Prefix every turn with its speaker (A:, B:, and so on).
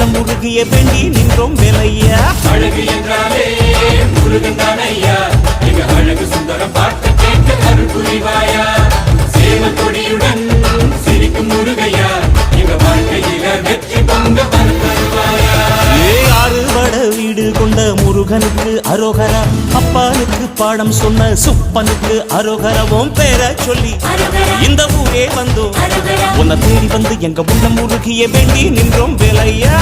A: உள்ளம் முருகிய வேண்டி நின்றோம் வேலையா.
B: அழகு என்றாலே முருகன் தானையா, எங்க அழகு சுந்தரம் பார்த்து கேட்க அருள் புரிவாயா. சேவல் கொடியுடன் சிரிக்கும் முருகையா, எங்க வாழ்க்கையில வெற்றி பொங்க தருவாயா.
A: ஆறுபட வீடு கொண்ட முருகனுக்கு அரோகரா, அப்பானுக்கு பாடம் சொன்ன சுப்பனுக்கு அரோகரவும் பேர சொல்லி இந்த ஊரே வந்தோம். உன்னை தேடி வந்து எங்க உள்ளம் முருகிய வேண்டி நின்றோம் வேலையா.